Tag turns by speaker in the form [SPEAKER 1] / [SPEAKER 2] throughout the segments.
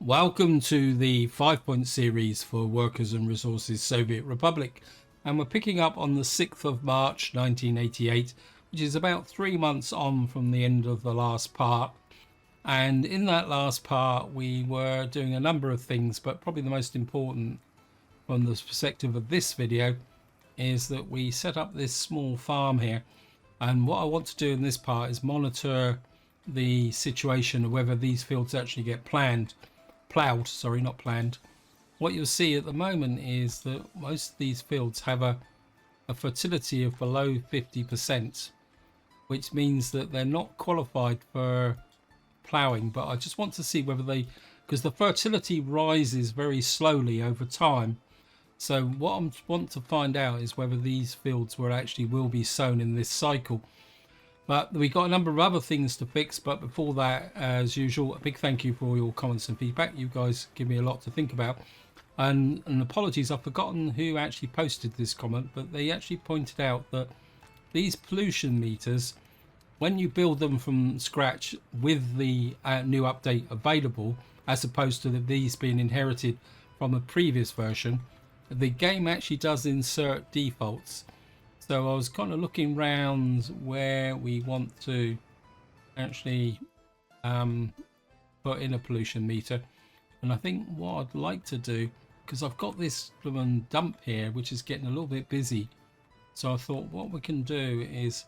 [SPEAKER 1] Welcome to the 5-point series for Workers and Resources Soviet Republic, and we're picking up on the 6th of March 1988, which is about 3 months on from the end of the last part. And in that last part we were doing a number of things, but probably the most important from the perspective of this video is that we set up this small farm here. And what I want to do in this part is monitor the situation of whether these fields actually get plowed. What you'll see at the moment is that most of these fields have a fertility of below 50%, which means that they're not qualified for ploughing. But I just want to see whether because the fertility rises very slowly over time. So what I want to find out is whether these fields will be sown in this cycle. But we got a number of other things to fix. But before that, as usual, a big thank you for all your comments and feedback. You guys give me a lot to think about. And apologies, I've forgotten who actually posted this comment, but they actually pointed out that these pollution meters, when you build them from scratch with the new update available, as opposed to these being inherited from a previous version, the game actually does insert defaults. So I was kind of looking around where we want to actually put in a pollution meter, and I think what I'd like to do, because I've got this dump here which is getting a little bit busy, so I thought what we can do is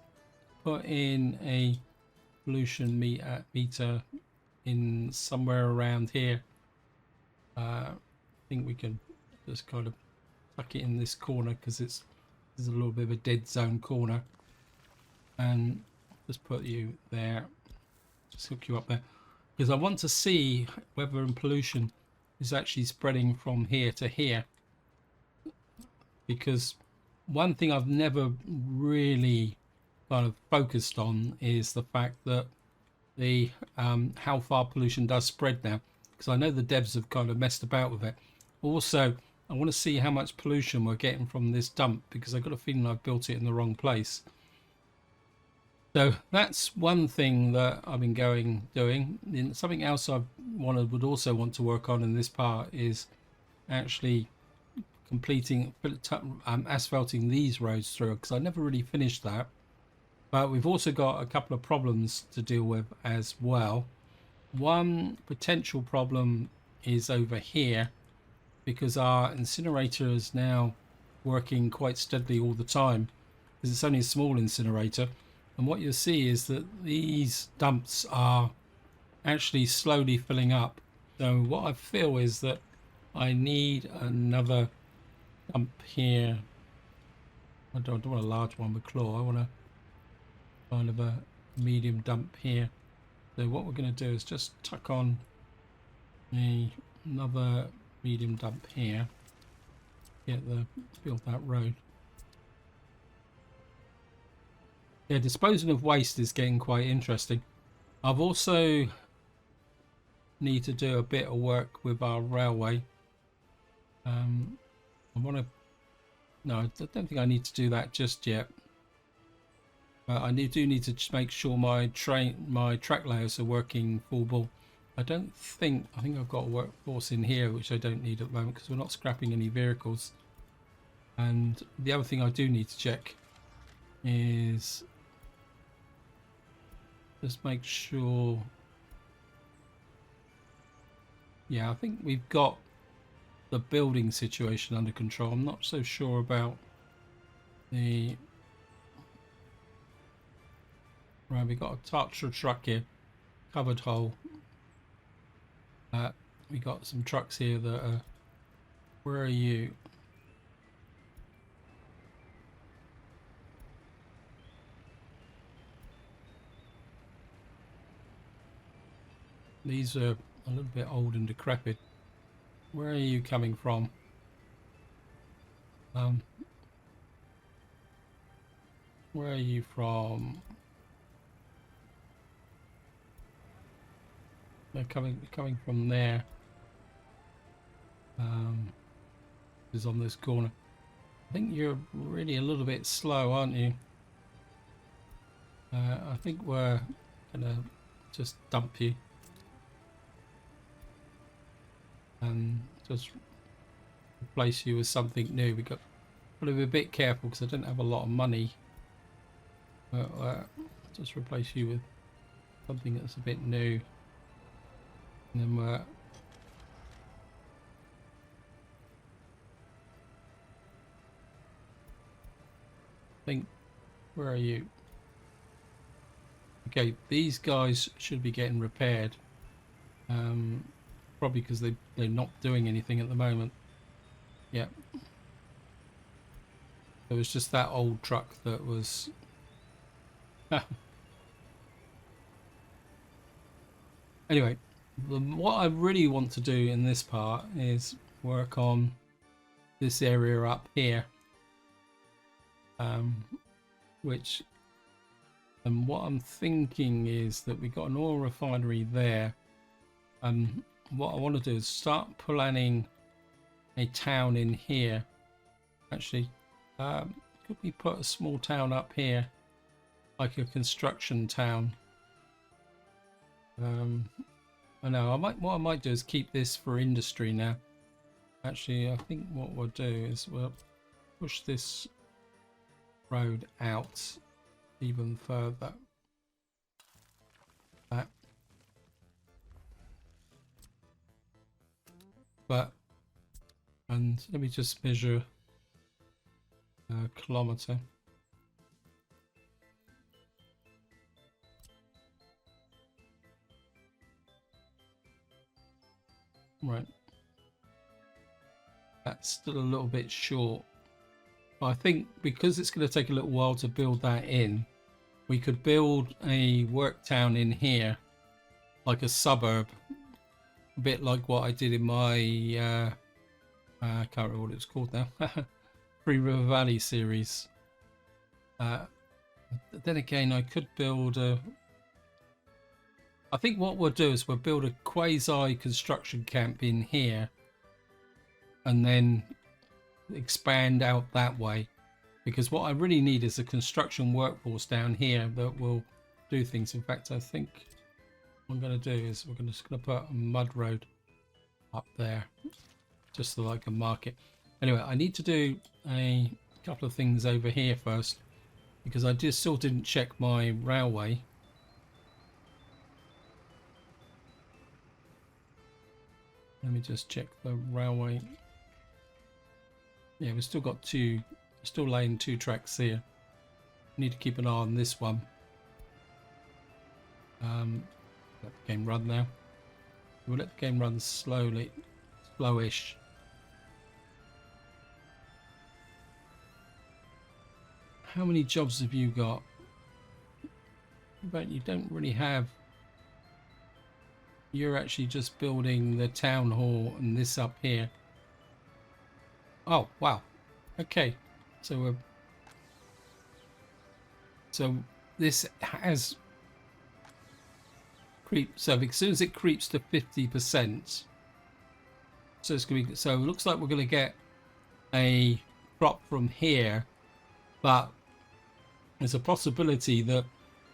[SPEAKER 1] put in a pollution meter in somewhere around here. I think we can just kind of tuck it in this corner because it's a little bit of a dead zone corner, and just put you there, just hook you up there, because I want to see whether pollution is actually spreading from here to here. Because one thing I've never really kind of focused on is the fact that the how far pollution does spread now, because I know the devs have kind of messed about with it. Also, I want to see how much pollution we're getting from this dump, because I've got a feeling I've built it in the wrong place. So that's one thing that I've been doing. And something else would also want to work on in this part is actually completing asphalting these roads through, because I never really finished that. But we've also got a couple of problems to deal with as well. One potential problem is over here, because our incinerator is now working quite steadily all the time, because it's only a small incinerator. And what you'll see is that these dumps are actually slowly filling up. So what I feel is that I need another dump here. I don't want a large one with claw. I want a kind of a medium dump here. So what we're going to do is just tuck on another medium dump here, build that road. Yeah, disposing of waste is getting quite interesting. I've also need to do a bit of work with our railway. I don't think I need to do that just yet. But I do need to just make sure my track layers are working full ball. I think I've got a workforce in here which I don't need at the moment, because we're not scrapping any vehicles. And the other thing I do need to check is just make sure. Yeah, I think we've got the building situation under control. I'm not so sure about the. Right, we've got a Tatra truck here, covered hole. We got some trucks here that are. Where are you? These are a little bit old and decrepit. Where are you coming from? Where are you from? They're coming from there. Is on this corner. I think you're really a little bit slow, aren't you? I think we're gonna just dump you. and just replace you with something new. We got to be a bit careful because I don't have a lot of money. But just replace you with something that's a bit new, and then think, where are you? Okay, these guys should be getting repaired. Probably because they're not doing anything at the moment. Yeah. It was just that old truck that was... Anyway, what I really want to do in this part is work on this area up here. Which... And what I'm thinking is that we got an oil refinery there. And what I want to do is start planning a town in here. Actually, could we put a small town up here, like a construction town? I know. What I might do is keep this for industry now. Actually, I think what we'll do is we'll push this road out even further. And let me just measure a kilometer. Right. That's still a little bit short. But I think because it's going to take a little while to build that in, we could build a work town in here, like a suburb, a bit like what I did in my I can't remember what it's called now. Three River Valley series. Then again, I could build a... I think what we'll do is we'll build a quasi construction camp in here and then expand out that way, because what I really need is a construction workforce down here that will do things. In fact, I think what I'm going to do is we're just going to put a mud road up there, just so I can mark it. Anyway, I need to do a couple of things over here first, because I just still didn't check my railway. Let me just check the railway. Yeah, we've still got still laying 2 tracks here. Need to keep an eye on this one. Let the game run now. We'll let the game run slowly, slowish. How many jobs have you got? But you don't really have. You're actually just building the town hall and this up here. Oh wow. Okay, so this has creep. So as soon as it creeps to 50%, so it's gonna be. So it looks like we're gonna get a crop from here, but there's a possibility that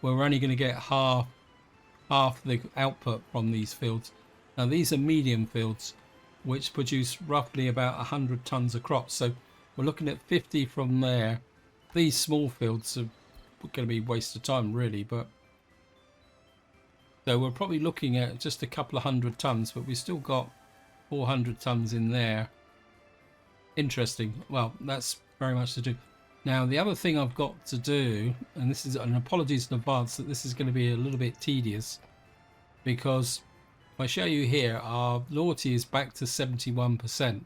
[SPEAKER 1] we're only going to get half the output from these fields. Now these are medium fields which produce roughly about 100 tons of crops, so we're looking at 50 from there. These small fields are going to be a waste of time really, but so we're probably looking at just a couple of 100 tons, but we've still got 400 tons in there. Interesting. Well, that's very much to do. Now the other thing I've got to do, and this is an apologies in advance that this is going to be a little bit tedious, because if I show you here, our loyalty is back to 71%,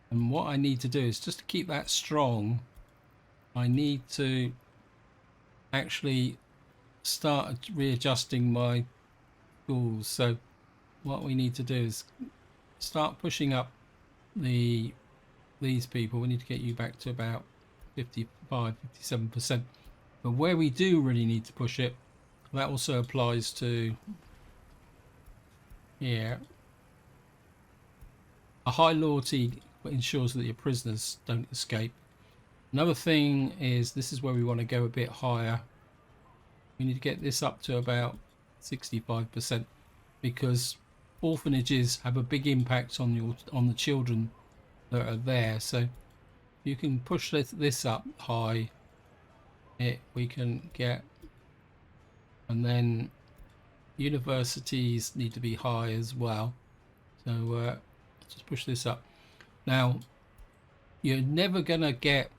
[SPEAKER 1] and what I need to do is just to keep that strong, I need to actually start readjusting my tools. So what we need to do is start pushing up these people. We need to get you back to about 55-57%, but where we do really need to push it, that also applies to here. A high loyalty ensures that your prisoners don't escape. Another thing is, this is where we want to go a bit higher. We need to get this up to about 65%, because orphanages have a big impact on the children that are there. So you can push this up high, we can get, and then universities need to be high as well. So just push this up. Now you're never gonna get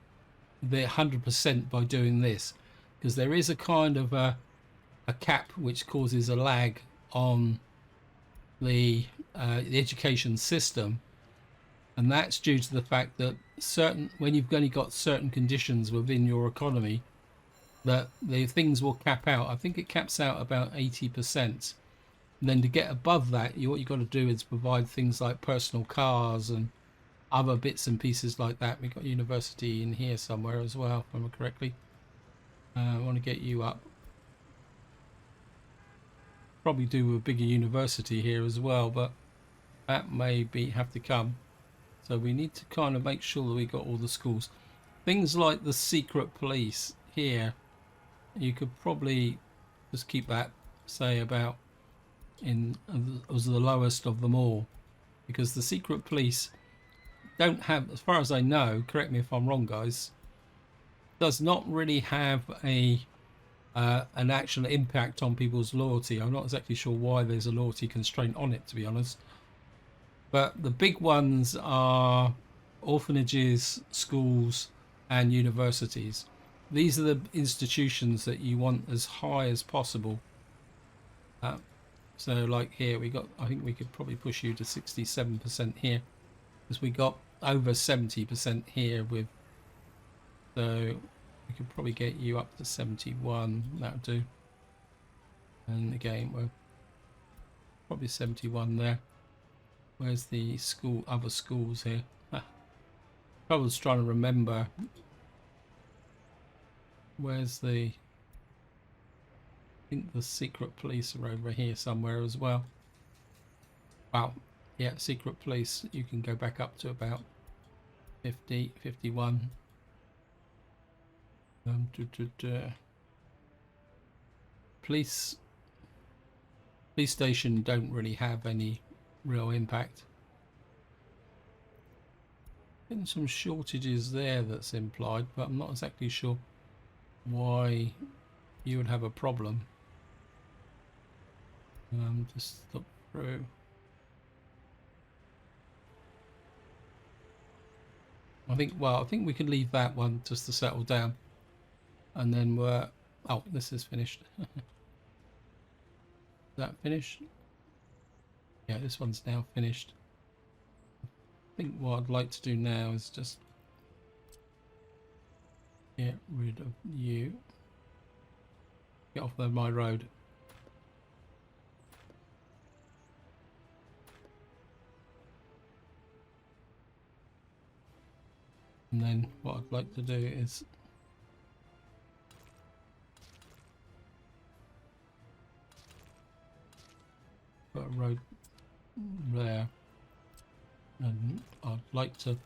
[SPEAKER 1] the 100% by doing this, because there is a kind of a cap which causes a lag on the education system, and that's due to the fact that when you've only got certain conditions within your economy, that the things will cap out. I think it caps out about 80%. And then to get above that, what you've got to do is provide things like personal cars and other bits and pieces like that. We've got university in here somewhere as well, if I remember correctly. I want to get you up. Probably do a bigger university here as well, but that may have to come. So we need to kind of make sure that we got all the schools. Things like the secret police here, you could probably just keep that, say, about as the lowest of them all, because the secret police don't have, as far as I know, correct me if I'm wrong guys, does not really have an actual impact on people's loyalty. I'm not exactly sure why there's a loyalty constraint on it, to be honest. But the big ones are orphanages, schools, and universities. These are the institutions that you want as high as possible. So like here we got, I think we could probably push you to 67% here, because we got over 70% here with, so we could probably get you up to 71. That'll do. And again, we're probably 71 there. Where's the other schools here? I was trying to remember. Where's I think the secret police are over here somewhere as well. Wow. Yeah, secret police, you can go back up to about 50, 51. Police station don't really have any real impact. Getting some shortages there that's implied, but I'm not exactly sure why you would have a problem. Just look through. I think we can leave that one just to settle down, and then oh, this is finished. Is that finished? Yeah, this one's now finished. I think what I'd like to do now is just get rid of you. Get off of my road. And then what I'd like to do is put a road there, and I'd like to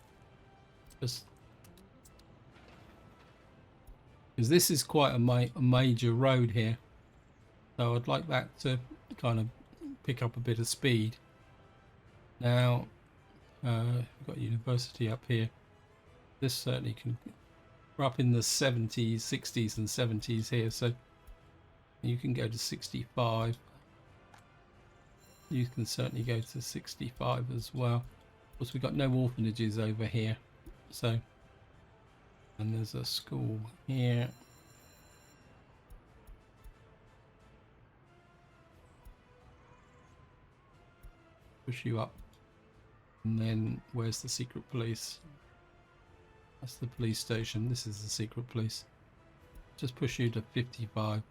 [SPEAKER 1] just, because this is quite a major road here, so I'd like that to kind of pick up a bit of speed. Now we've got university up here. This certainly can, we're up in the 70s, 60s and 70s here, so you can go to 65. You can certainly go to 65 as well. Of course, we've got no orphanages over here, so, and there's a school here. Push you up, and then where's the secret police? That's the police station. This is the secret police. Just push you to 55.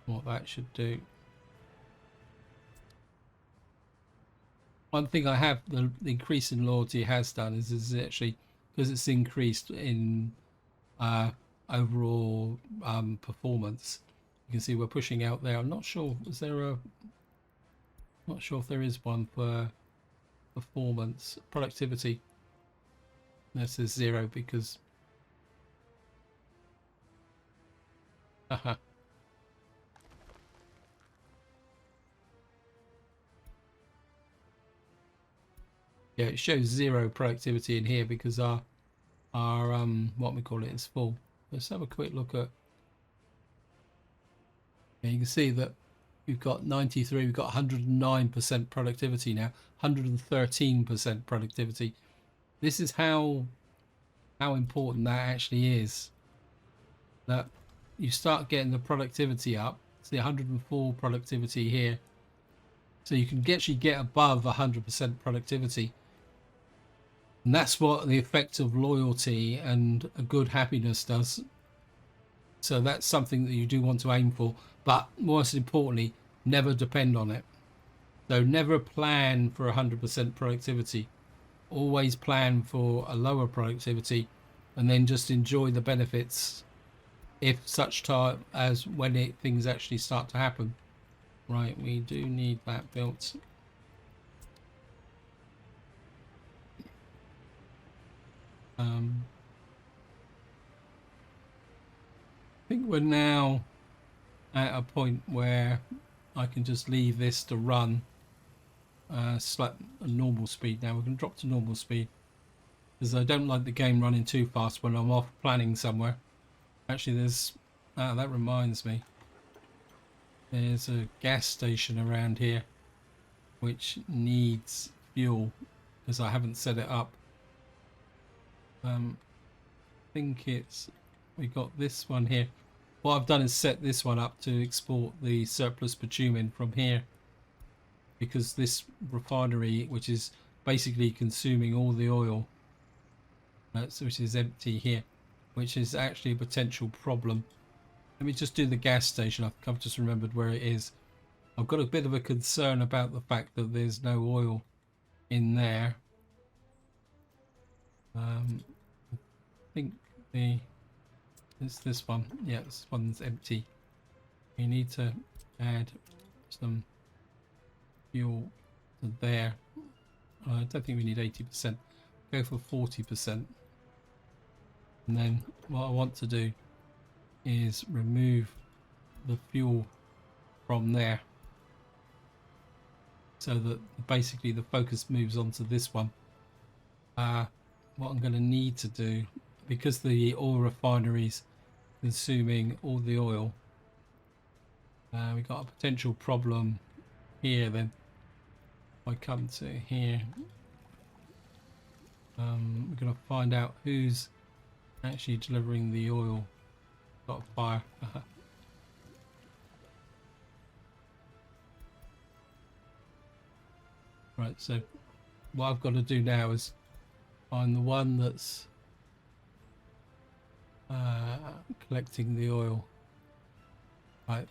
[SPEAKER 1] What that should do. One thing I have, the increase in loyalty has done is actually, because it's increased in overall performance. You can see we're pushing out there. I'm not sure, not sure if there is one for performance, productivity. That says 0 because Yeah, it shows 0 productivity in here because our what we call it is full. Let's have a quick look at. Yeah, you can see that we've got 93, we've got 109% productivity now, 113% productivity. This is how important that actually is. That you start getting the productivity up. It's the 104 productivity here. So you can actually get above 100% productivity. And that's what the effect of loyalty and a good happiness does. So that's something that you do want to aim for. But most importantly, never depend on it. So never plan for 100% productivity. Always plan for a lower productivity and then just enjoy the benefits if such time as when things actually start to happen. Right, we do need that built. I think we're now at a point where I can just leave this to run a normal speed. Now we can drop to normal speed because I don't like the game running too fast when I'm off planning somewhere. Actually, that reminds me, there's a gas station around here which needs fuel because I haven't set it up. I think we got this one here. What I've done is set this one up to export the surplus bitumen from here, because this refinery, which is basically consuming all the oil, which is empty here, which is actually a potential problem. Let me just do the gas station. I've just remembered where it is. I've got a bit of a concern about the fact that there's no oil in there. I think it's this one. Yeah, this one's empty. We need to add some fuel to there. I don't think we need 80%. Go for 40%. And then what I want to do is remove the fuel from there, so that basically the focus moves on to this one. What I'm going to need to do, because the oil refineries consuming all the oil, we got a potential problem here. Then if I come to here, we're going to find out who's actually delivering the oil. Got a fire. Right, so what I've got to do now is find the one that's collecting the oil. Right,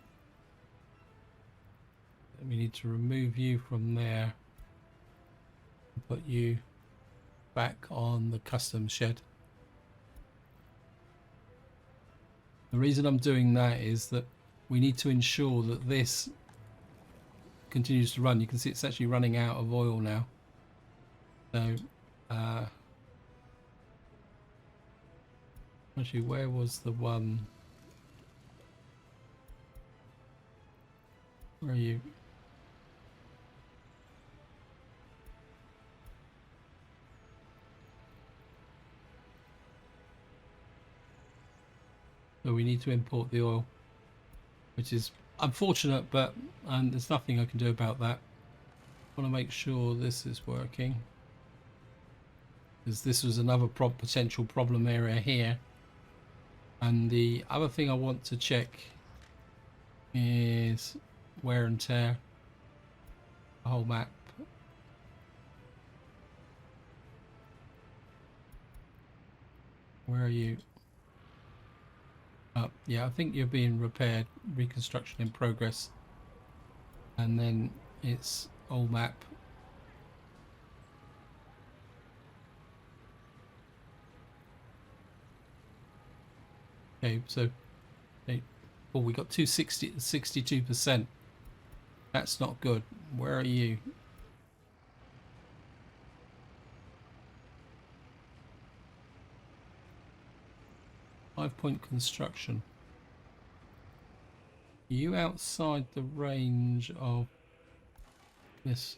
[SPEAKER 1] we need to remove you from there and put you back on the custom shed. The reason I'm doing that is that we need to ensure that this continues to run. You can see it's actually running out of oil now. So actually, where was the one? Where are you? So we need to import the oil, which is unfortunate, but there's nothing I can do about that. I want to make sure this is working, because this was another potential problem area here. And the other thing I want to check is wear and tear. The whole map. Where are you? Yeah, I think you're being repaired. Reconstruction in progress. And then it's old map. Okay, so we got 62%. That's not good. Where are you? Five-point construction. Are you outside the range of this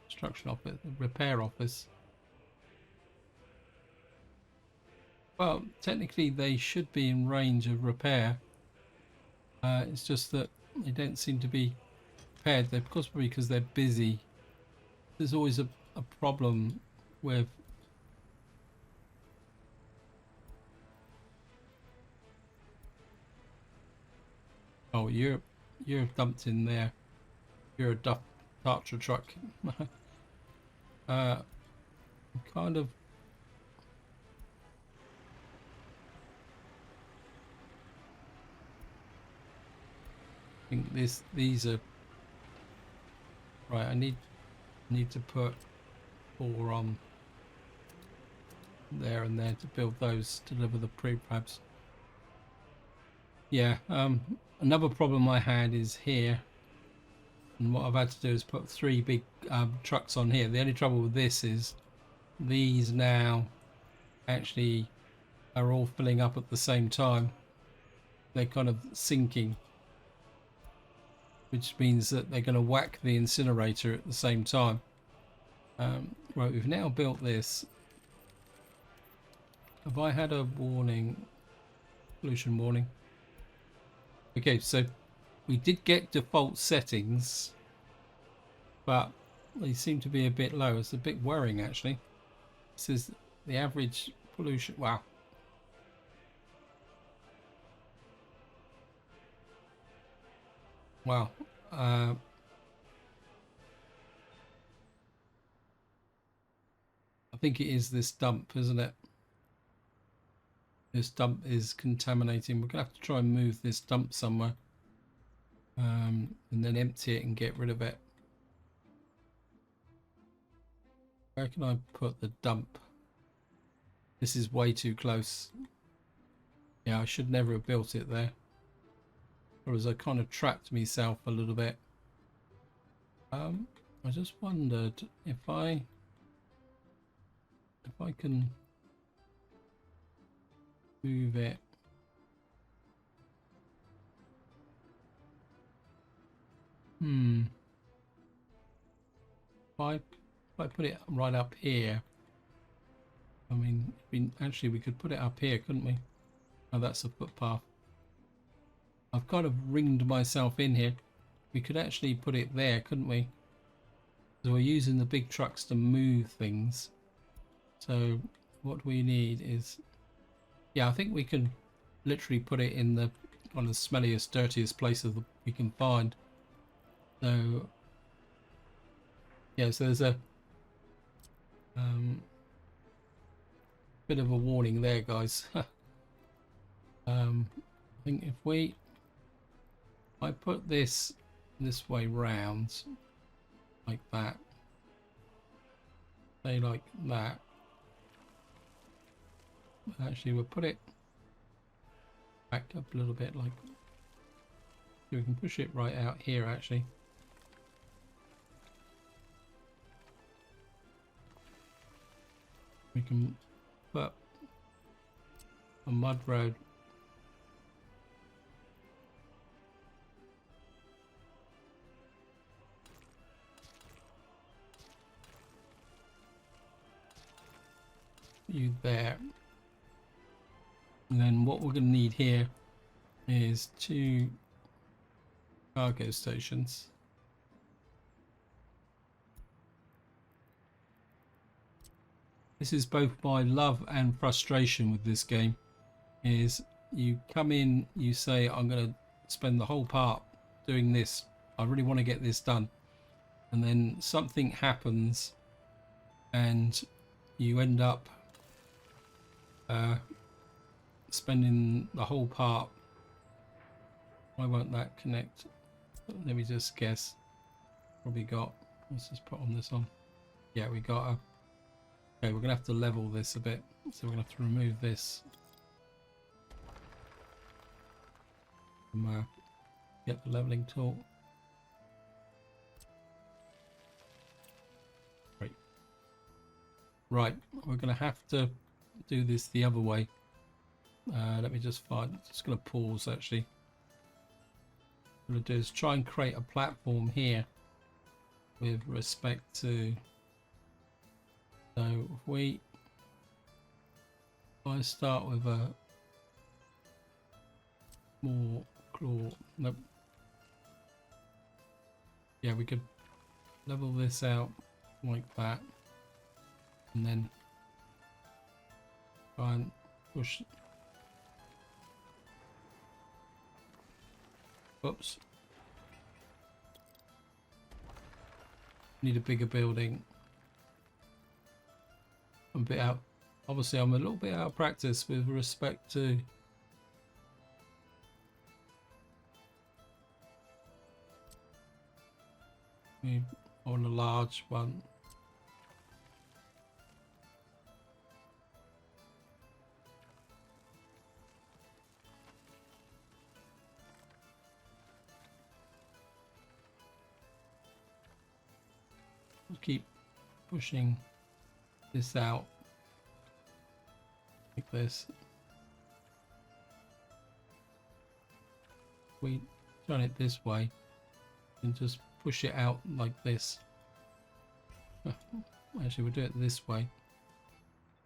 [SPEAKER 1] construction office, repair office? Well, technically they should be in range of repair. It's just that they don't seem to be prepared. They're possibly because they're busy. There's always a problem with. Oh, you're dumped in there. You're a Darcher truck. uh, kind of. I think these are right. I need to put 4 on there and there to build those, to deliver the prefabs. Yeah. Another problem I had is here, and what I've had to do is put 3 big trucks on here. The only trouble with this is these now actually are all filling up at the same time. They're kind of sinking, which means that they're going to whack the incinerator at the same time. Right, we've now built this. Have I had a warning? Pollution warning. Okay, so we did get default settings, but they seem to be a bit low. It's a bit worrying, actually. This is the average pollution. Wow. Wow. I think it is this dump, isn't it? This dump is contaminating. We're going to have to try and move this dump somewhere. And then empty it and get rid of it. Where can I put the dump? This is way too close. Yeah, I should never have built it there. Or as I kind of trapped myself a little bit. I just wondered if I can move it. If I put it right up here, I mean, actually we could put it up here, couldn't we? Oh, that's a footpath. I've kind of ringed myself in here. We could actually put it there, couldn't we? So we're using the big trucks to move things. So what we need is, yeah, I think we can literally put it in the one of the smelliest, dirtiest places that we can find. So yeah, so there's a bit of a warning there, guys. I think if I put this way round, like that, say like that. Actually, we'll put it back up a little bit, like we can push it right out here. Actually, we can put a mud road. You there. And then what we're going to need here is 2 cargo stations. This is both my love and frustration with this game. Is you come in, you say, I'm going to spend the whole part doing this. I really want to get this done. And then something happens and you end up spending the whole part. Why won't that connect? Let me just guess. Probably got, let's just put on this on. Yeah, we got a, okay, we're gonna have to level this a bit, so we're gonna have to remove this from get the leveling tool. Right, we're gonna have to do this the other way. Let me just find, just going to pause actually. What I'm going to do is try and create a platform here with respect to, so if we I start with a more claw. Nope. Yeah, we could level this out like that, and then try and push. Oops. Need a bigger building. I'm a bit out. Obviously, I'm a little bit out of practice with respect to on a large one. I'll keep pushing this out like this. We turn it this way and just push it out like this. Actually, we'll do it this way,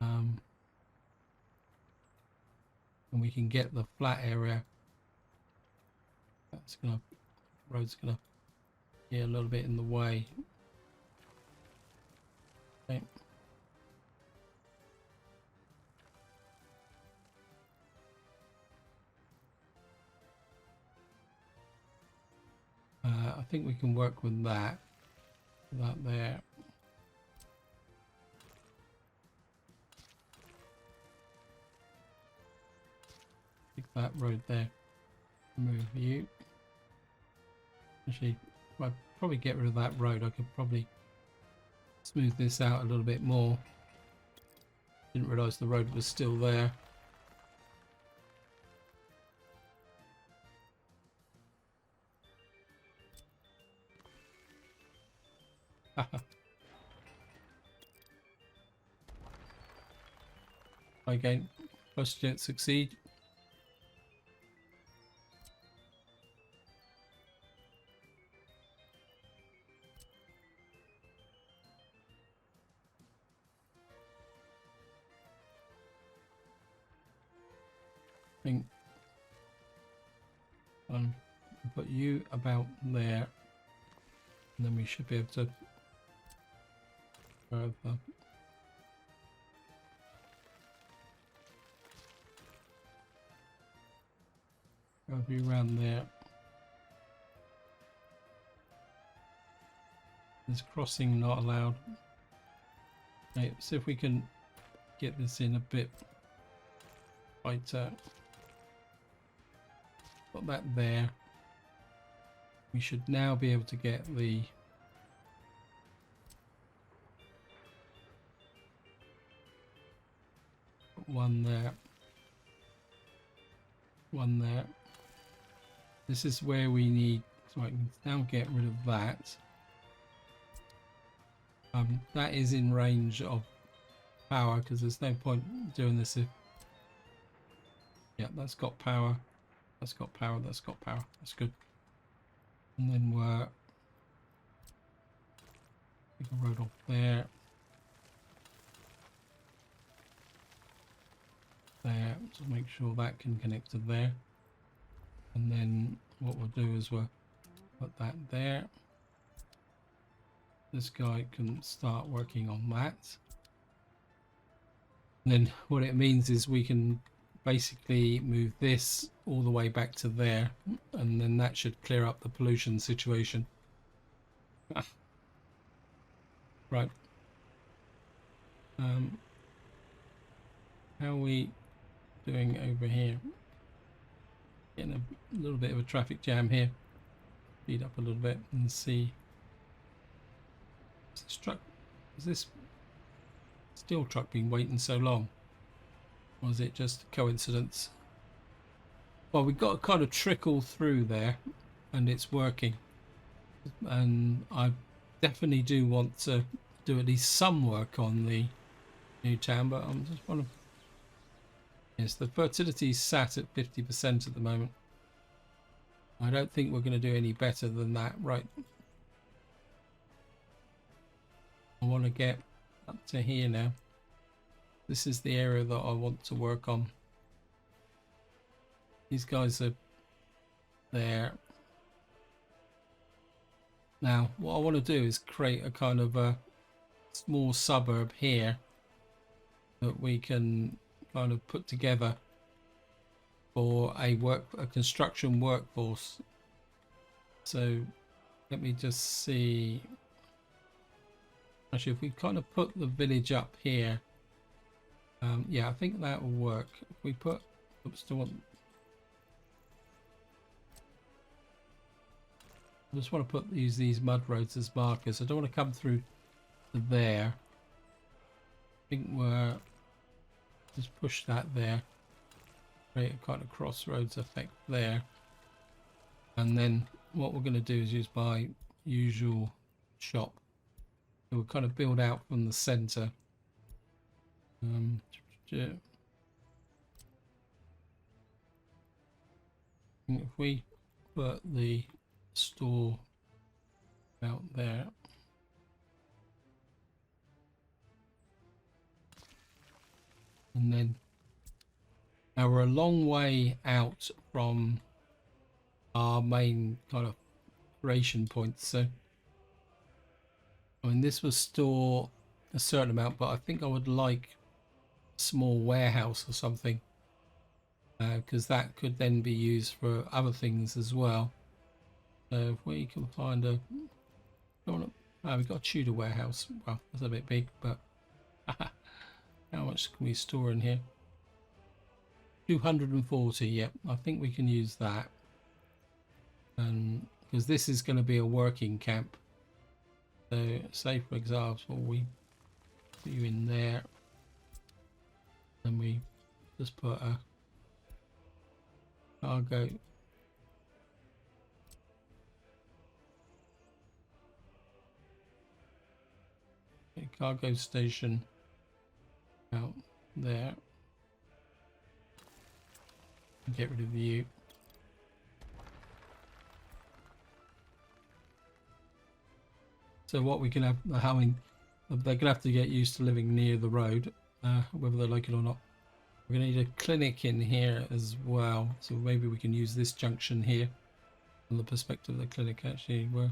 [SPEAKER 1] and we can get the flat area. That's gonna, road's gonna be a little bit in the way. Okay. I think we can work with that. That there. Take that road there. Move you. Actually, I'd probably get rid of that road. I could probably smooth this out a little bit more. Didn't realise the road was still there. Again, first didn't succeed. I think put you about there, and then we should be able to further. Go around there. There's crossing not allowed. Okay, see if we can get this in a bit tighter. Got that there. We should now be able to get the one there. One there. This is where we need, so I can now get rid of that. That is in range of power, because there's no point doing this if... Yeah, that's got power. That's got power. That's got power. That's good. And then we're... Take a road off there. There, to make sure that can connect to there. And then what we'll do is we'll put that there. This guy can start working on that. And then what it means is we can basically move this all the way back to there, and then that should clear up the pollution situation. Right. How are we doing over here? Getting a little bit of a traffic jam here. Speed up a little bit and see. Is this truck, is this steel truck been waiting so long? Or is it just a coincidence? Well, we've got a kind of trickle through there and it's working. And I definitely do want to do at least some work on the new town, but I'm just wondering. Yes, the fertility is sat at 50% at the moment. I don't think we're going to do any better than that. Right. I want to get up to here now. This is the area that I want to work on. These guys are there. Now, what I want to do is create a kind of a small suburb here that we can kind of put together for a construction workforce. So let me just see. Actually, if we kind of put the village up here, yeah, I think that will work. If we put, oops, I just want to use these mud roads as markers. I don't want to come through to there. I think we're just push that there. Create a kind of crossroads effect there. And then what we're going to do is use my usual shop. So we'll kind of build out from the center. If we put the store out there, and then now we're a long way out from our main kind of creation points. So I mean, this will store a certain amount, but I think I would like a small warehouse or something, because that could then be used for other things as well. So if we can find a, we've got a Tudor warehouse. Well, that's a bit big, but how much can we store in here? 240. Yep, I think we can use that. And because this is going to be a working camp. So say for example, we put you in there, and we just put a cargo. Cargo station out there. Get rid of you. So what we can have, having, they're gonna have to get used to living near the road, whether they like it or not. We're gonna need a clinic in here as well, so maybe we can use this junction here from the perspective of the clinic. Actually, let's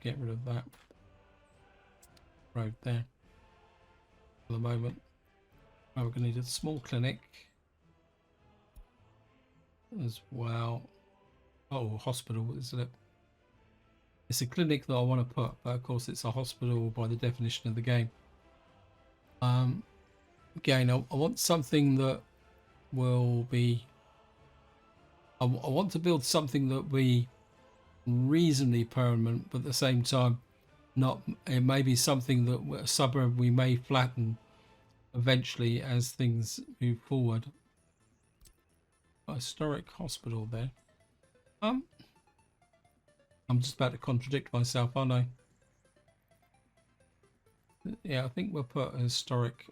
[SPEAKER 1] get rid of that road there for the moment. Right, we're gonna need a small clinic as well. Oh, hospital, isn't it? It's a clinic that I want to put, but of course it's a hospital by the definition of the game. Again, I want something that will be, I want to build something that will be reasonably permanent, but at the same time not, it may be something that a suburb we may flatten eventually as things move forward. A historic hospital there. I'm just about to contradict myself, aren't I? Yeah, I think we'll put a historic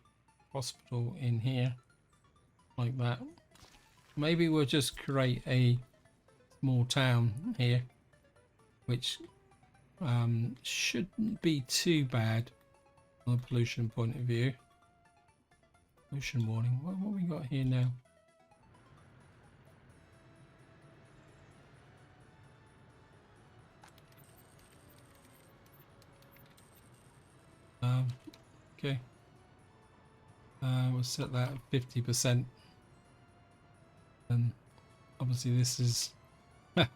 [SPEAKER 1] hospital in here like that. Maybe we'll just create a small town here, which shouldn't be too bad from a pollution point of view. Pollution warning. What have we got here now? Okay. We'll set that at 50%. And obviously this is a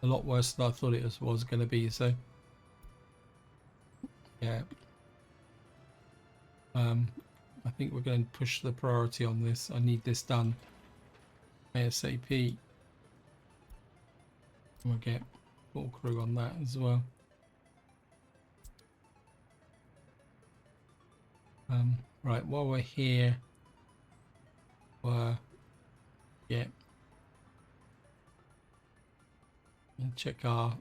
[SPEAKER 1] lot worse than I thought it was going to be, so yeah. I think we're going to push the priority on this. I need this done ASAP. We'll get full crew on that as well. Right, while we're here, yeah, and check our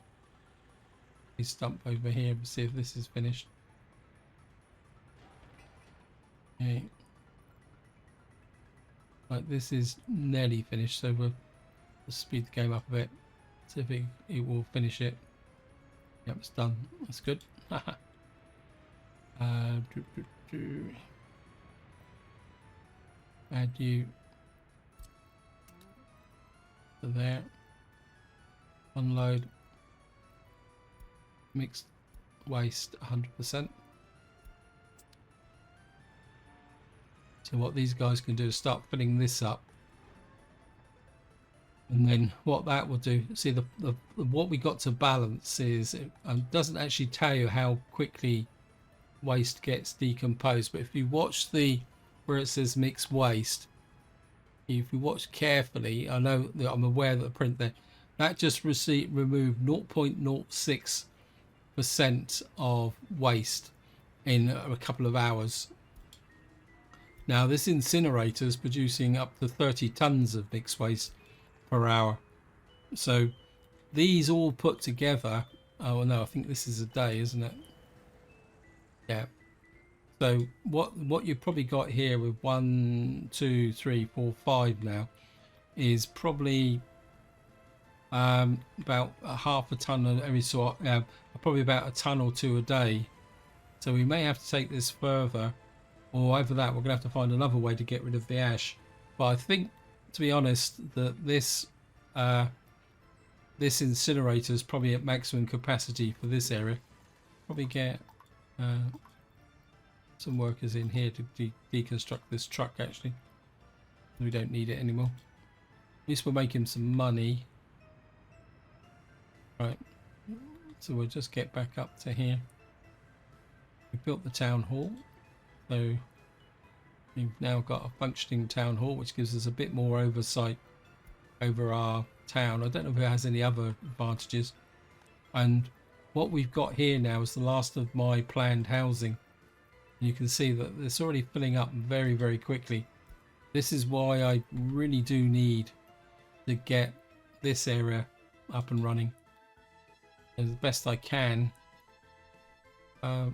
[SPEAKER 1] stump over here and see if this is finished. Okay, right, this is nearly finished, so we'll speed the game up a bit, see if it will finish it. Yep, it's done. That's good. Add you to there. Unload. Mixed waste 100%. So what these guys can do is start filling this up. And then what that will do, see the what we got to balance is, it doesn't actually tell you how quickly waste gets decomposed, but if you watch the where it says mixed waste, if you watch carefully, I know that I'm aware that the print there, that just removed 0.06% of waste in a couple of hours. Now this incinerator is producing up to 30 tons of mixed waste per hour. So these all put together, oh no, I think this is a day, isn't it? Yeah. So what you've probably got here with 1, 2, 3, 4, 5 now is probably about a half a ton of every sort, probably about a ton or two a day. So we may have to take this further, or over that we're gonna have to find another way to get rid of the ash. But I think, to be honest, that this this incinerator is probably at maximum capacity for this area. Probably get some workers in here to deconstruct this truck. Actually, we don't need it anymore. At least we're making some money. Right, so we'll just get back up to here. We built the town hall, so we've now got a functioning town hall, which gives us a bit more oversight over our town. I don't know if it has any other advantages. And what we've got here now is the last of my planned housing. You can see that it's already filling up very, very quickly. This is why I really do need to get this area up and running as best I can.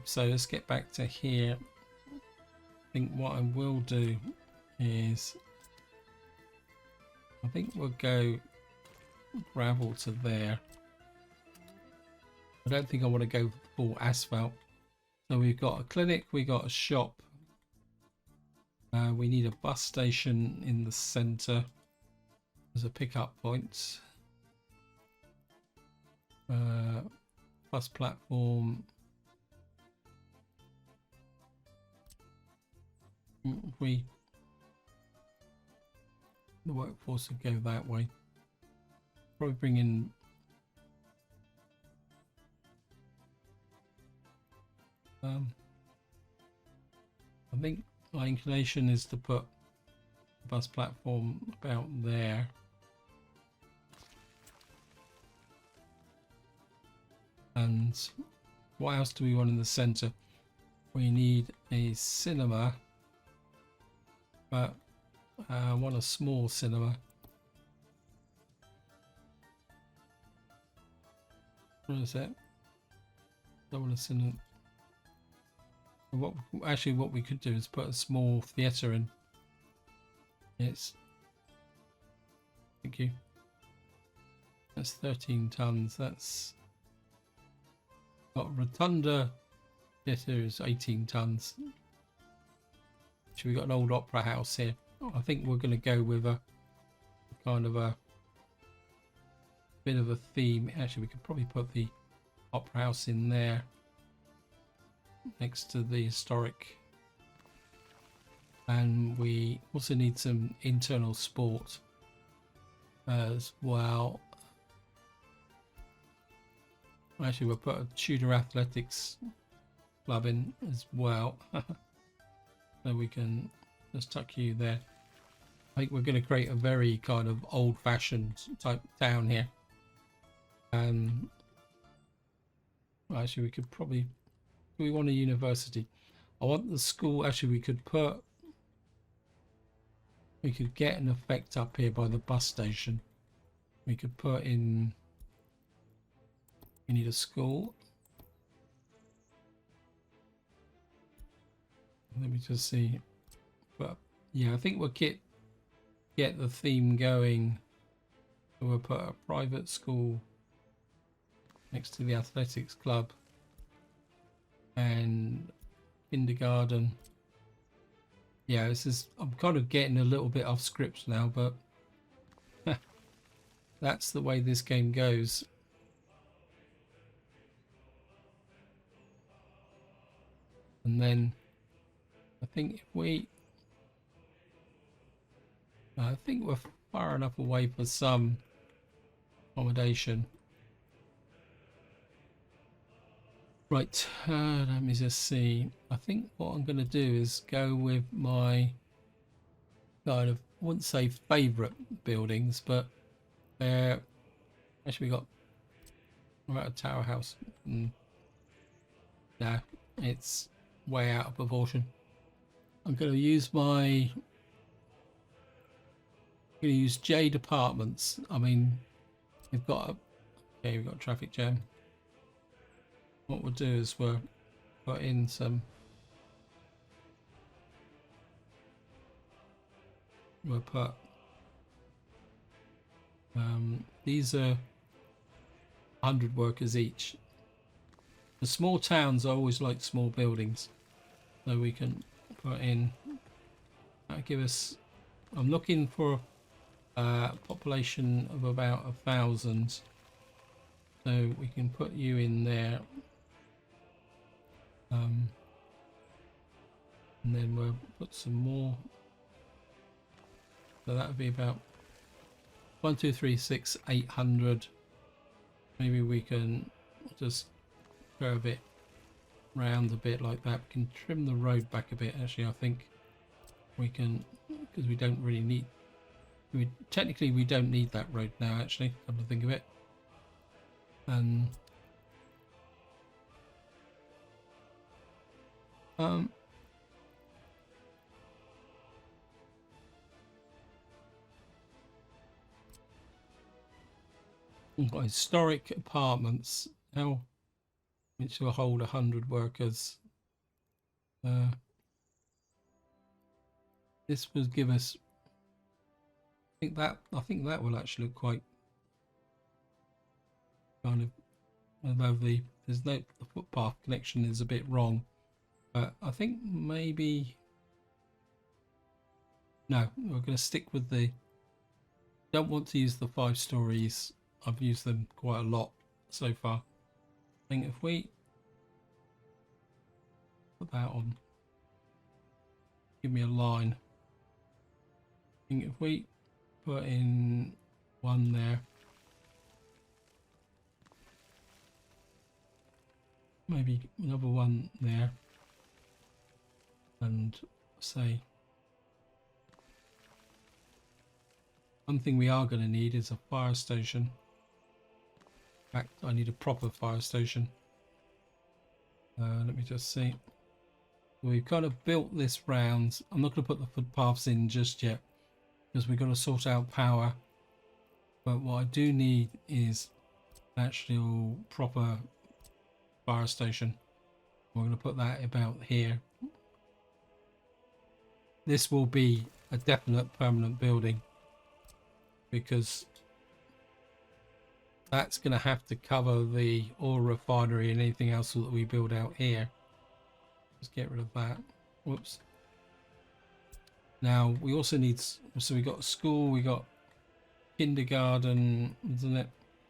[SPEAKER 1] So let's get back to here. I think what I will do is, I think we'll go gravel to there. I don't think I want to go full asphalt. So we've got a clinic, we got a shop. We need a bus station in the centre as a pickup point. Bus platform. The workforce would go that way. Probably bring in I think my inclination is to put the bus platform about there. And what else do we want in the centre? We need a cinema, but I want a small cinema. What is it? Don't want a cinema. What we could do is put a small theatre in. It's, thank you. That's 13 tons. That's got rotunda theatre is 18 tons. So we've got an old opera house here. I think we're going to go with a kind of a bit of a theme. Actually, we could probably put the opera house in there next to the historic, and we also need some internal sport as well. Actually, we'll put a Tudor athletics club in as well. So we can just tuck you there. I think we're going to create a very kind of old-fashioned type town here. Actually, we could probably, we want a university. I want the school. Actually, we could get an effect up here by the bus station. We could put in, we need a school. Let me just see. But yeah, I think we'll get the theme going. So we'll put a private school next to the athletics club, and kindergarten. Yeah, this is, I'm kind of getting a little bit off script now, but that's the way this game goes. And then I think we're far enough away for some accommodation. Right, let me just see. I think what I'm going to do is go with my kind of, I wouldn't say favourite buildings, but actually we got, we're at a tower house. No, it's way out of proportion. I'm going to use Jade Apartments. I mean, we've got we've got a traffic jam. What we'll do is we'll put in some. We'll put. These are 100 workers each. The small towns I always like small buildings, so we can put in. That'll give us. I'm looking for a population of about 1,000, so we can put you in there. And then we'll put some more. So that would be about 1, 2, 3, 6, 800. Maybe we can just go a bit round a bit like that. We can trim the road back a bit. Actually, I think we can, because we don't really need. Technically, we don't need that road now. Actually, come to think of it. And we've got historic apartments now, which will hold 100 workers. This will give us. I think that will actually look quite kind of. Although the footpath connection is a bit wrong, but I think maybe no, we're going to stick with the. Don't want to use the 5 stories. I've used them quite a lot so far. I think if we put that on, give me a line. I think if we put in one there, maybe another one there, and say one thing we are going to need is a fire station. In fact, I need a proper fire station. Let me just see. We've kind of built this round. I'm not going to put the footpaths in just yet because we've got to sort out power. But what I do need is actual proper fire station. We're going to put that about here. This will be a definite permanent building because that's going to have to cover the oil refinery and anything else that we build out here. Let's get rid of that. Whoops. Now we also need, so we got a school, we got kindergarten, isn't it?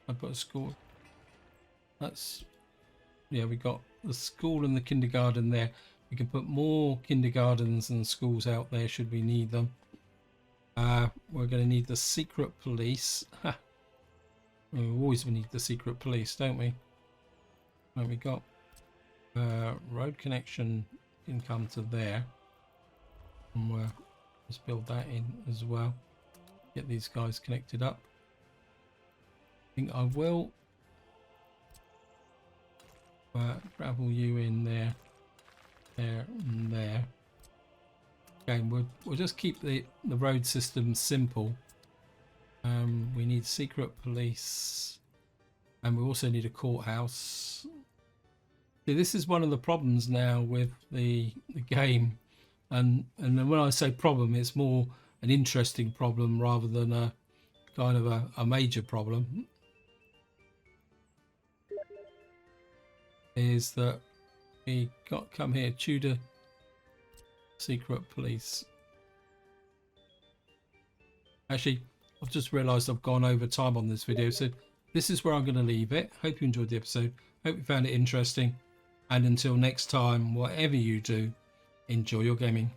[SPEAKER 1] I put a school. That's, yeah, we got the school and the kindergarten there. We can put more kindergartens and schools out there should we need them. We're going to need the secret police. We always need the secret police, don't we? And we got road connection can come to there, and we'll just build that in as well. Get these guys connected up. I think I will travel you in there, there, and there. Okay, we'll just keep the road system simple. We need secret police, and we also need a courthouse. See, this is one of the problems now with the game, and when I say problem, it's more an interesting problem rather than a kind of a major problem. Is that we got come here Tudor Secret police. Actually, I've just realised I've gone over time on this video, so this is where I'm going to leave it. Hope you enjoyed the episode. Hope you found it interesting. And until next time, whatever you do, enjoy your gaming.